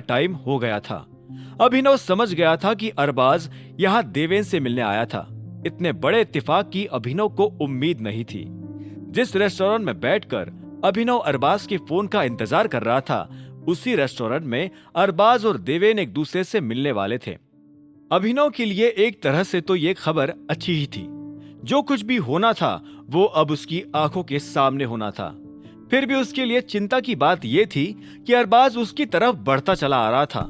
Time हो गया था। अभिनव समझ गया था कि अरबाज यहाँ देवेन से मिलने आया था। इतने बड़े इत्तेफाक की अभिनव को उम्मीद नहीं थी। जिस रेस्टोरेंट में बैठकर अभिनव अरबाज के फोन का इंतजार कर रहा था, उसी रेस्टोरेंट में अरबाज और देवेन एक दूसरे से मिलने वाले थे। अभिनव के लिए एक तरह से तो ये खबर अच्छी ही थी। जो कुछ भी होना था वो अब उसकी आंखों के सामने होना था। फिर भी उसके लिए चिंता की बात यह थी कि अरबाज उसकी तरफ बढ़ता चला आ रहा था।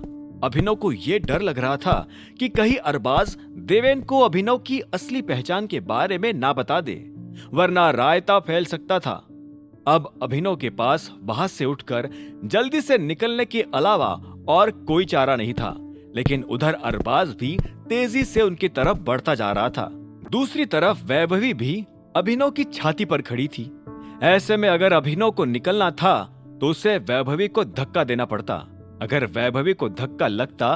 अभिनव को यह डर लग रहा था कि कहीं अरबाज देवेन को अभिनव की असली पहचान के बारे में ना बता दे, वरना रायता फैल सकता था। अब अभिनव के पास वहां से उठकर जल्दी से निकलने के अलावा और कोई चारा नहीं था। लेकिन उधर अरबाज भी तेजी से उनकी तरफ बढ़ता जा रहा था। दूसरी तरफ वैभवी भी अभिनव की छाती पर खड़ी थी। ऐसे में अगर अभिनव को निकलना था तो उसे वैभवी को धक्का देना पड़ता। अगर वैभवी को धक्का लगता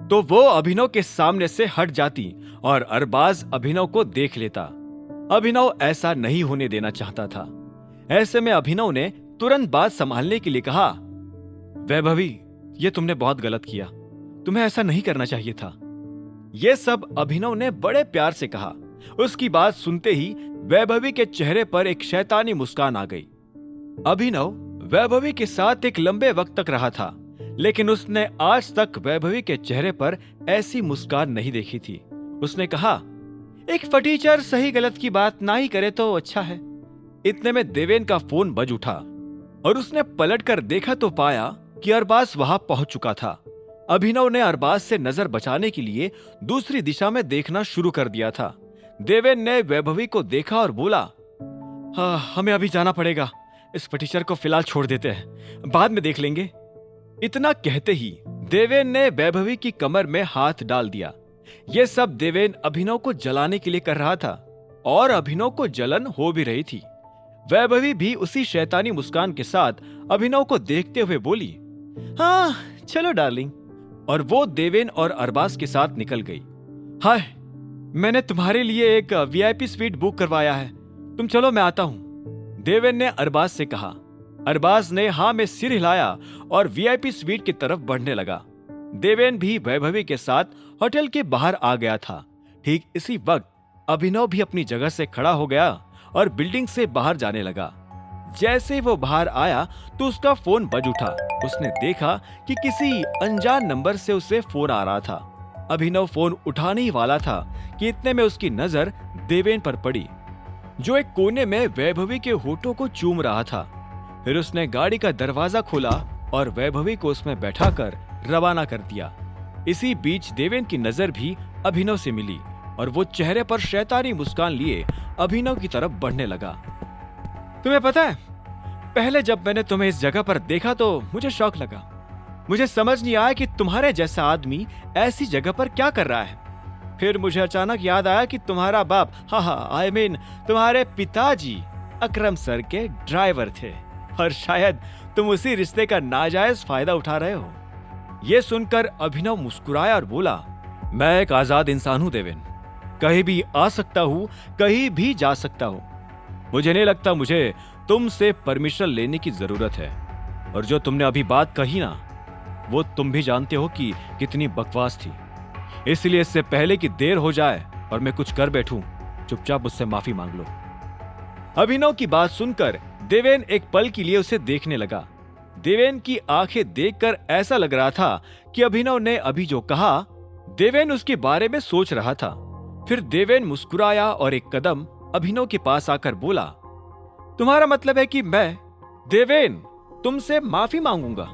तो वो अभिनव के सामने से हट जाती और अरबाज अभिनव को देख लेता। अभिनव ऐसा नहीं होने देना चाहता था। ऐसे में अभिनव ने तुरंत बात संभालने के लिए कहा, वैभवी, ये तुमने बहुत गलत किया। तुम्हें ऐसा नहीं करना चाहिए था। यह सब अभिनव ने बड़े प्यार से कहा। उसकी बात सुनते ही वैभवी के चेहरे पर एक शैतानी मुस्कान आ गई। अभिनव वैभवी के साथ एक लंबे वक्त तक रहा था, लेकिन उसने आज तक वैभवी के चेहरे पर ऐसी मुस्कान नहीं देखी थी। उसने कहा, एक फटीचर सही गलत की बात ना ही करे तो अच्छा है। इतने में देवेन का फोन बज उठा और उसने पलटकर देखा तो पाया कि अरबाज वहां पहुंच चुका था। अभिनव ने अरबाज से नजर बचाने के लिए दूसरी दिशा में देखना शुरू कर दिया था। देवेन ने वैभवी को देखा और बोला, हमें अभी जाना पड़ेगा। इस फटीचर को फिलहाल छोड़ देते हैं, बाद में देख लेंगे। इतना कहते ही देवेन ने वैभवी की कमर में हाथ डाल दिया। यह सब देवेन अभिनव को जलाने के लिए कर रहा था और अभिनव को जलन हो भी रही थी। वैभवी भी उसी शैतानी मुस्कान के साथ अभिनव को देखते हुए बोली, हाँ चलो डार्लिंग। और वो देवेन और अरबाज के साथ निकल गई। हाय, मैंने तुम्हारे लिए एक वीआईपी स्वीट बुक करवाया है, तुम चलो मैं आता हूं। देवेन ने अरबाज से कहा। अरबाज ने हाँ में सिर हिलाया और वीआईपी स्वीट की तरफ बढ़ने लगा। देवेन भी वैभवी के साथ होटल के बाहर आ गया था। ठीक इसी वक्त अभिनव भी अपनी जगह से खड़ा हो गया और बिल्डिंग से बाहर जाने लगा। जैसे वो बाहर आया तो उसका फोन बज उठा। उसने देखा कि किसी अनजान नंबर से उसे फोन आ रहा था। अभिनव फोन उठाने ही वाला था कि इतने में उसकी नजर देवेन पर पड़ी, जो एक कोने में वैभवी के होठों को चूम रहा था। फिर उसने गाड़ी का दरवाजा खोला और वैभवी को उसमें बैठाकर रवाना कर दिया। इसी बीच देवेन की नजर भी अभिनव से मिली और वो चेहरे पर शैतानी मुस्कान लिए अभिनव की तरफ बढ़ने लगा। तुम्हें पता है, पहले जब मैंने तुम्हें इस जगह पर देखा तो मुझे शौक लगा। मुझे समझ नहीं आया कि तुम्हारे जैसा आदमी ऐसी जगह पर क्या कर रहा है। फिर मुझे अचानक याद आया कि तुम्हारा बाप, आई मीन तुम्हारे पिताजी अकरम सर के ड्राइवर थे और शायद तुम उसी रिश्ते का नाजायज फायदा उठा रहे हो। यह सुनकर अभिनव मुस्कुराया और बोला, मैं एक आजाद इंसान हूं देवेन, कहीं भी आ सकता हूं, कहीं भी जा सकता हूं। मुझे नहीं लगता मुझे तुमसे परमिशन लेने की जरूरत है। और जो तुमने अभी बात कही ना, वो तुम भी जानते हो कि कितनी बकवास थी। इसलिए इससे पहले कि देर हो जाए और मैं कुछ कर बैठूं, चुपचाप मुझसे माफी मांग लो। अभिनव की बात सुनकर देवेन एक पल के लिए उसे देखने लगा। देवेन की आंखें देखकर ऐसा लग रहा था कि अभिनव ने अभी जो कहा, देवेन उसके बारे में सोच रहा था। फिर देवेन मुस्कुराया और एक कदम अभिनव के पास आकर बोला, तुम्हारा मतलब है कि मैं देवेन तुमसे माफी मांगूंगा,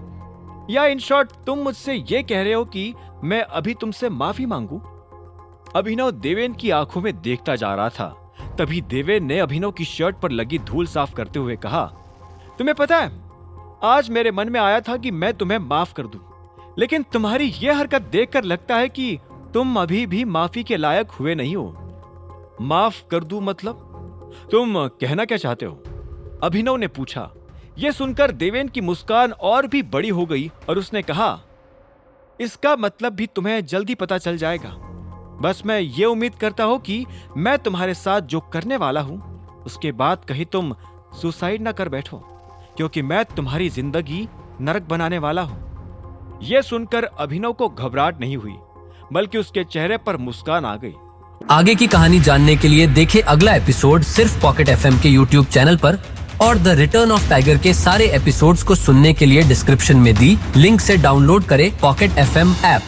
या इन शॉर्ट तुम मुझसे ये कह रहे हो कि मैं अभी तुमसे माफी मांगू? अभिनव देवेन की आंखों में देखता जा रहा था। तभी देवेन ने अभिनव की शर्ट पर लगी धूल साफ करते हुए कहा, तुम्हें पता है, आज मेरे मन में आया था कि मैं तुम्हें माफ कर दूं, लेकिन तुम्हारी यह हरकत देखकर लगता है कि तुम अभी भी माफी के लायक हुए नहीं हो। माफ कर दूं मतलब? तुम कहना क्या चाहते हो? अभिनव ने पूछा। यह सुनकर देवेन की मुस्कान और भी बड़ी हो गई और उसने कहा, इसका मतलब भी तुम्हें जल्दी पता चल जाएगा। बस मैं ये उम्मीद करता हूं कि मैं तुम्हारे साथ जो करने वाला हूं, उसके बाद कहीं तुम सुसाइड ना कर बैठो, क्योंकि मैं तुम्हारी जिंदगी नरक बनाने वाला हूं। यह सुनकर अभिनव को घबराहट नहीं हुई, बल्कि उसके चेहरे पर मुस्कान आ गई। आगे की कहानी जानने के लिए देखें अगला एपिसोड सिर्फ पॉकेट एफएम के यूट्यूब चैनल पर, और द रिटर्न ऑफ टाइगर के सारे एपिसोड्स को सुनने के लिए डिस्क्रिप्शन में दी लिंक से डाउनलोड करें पॉकेट एफएम ऐप।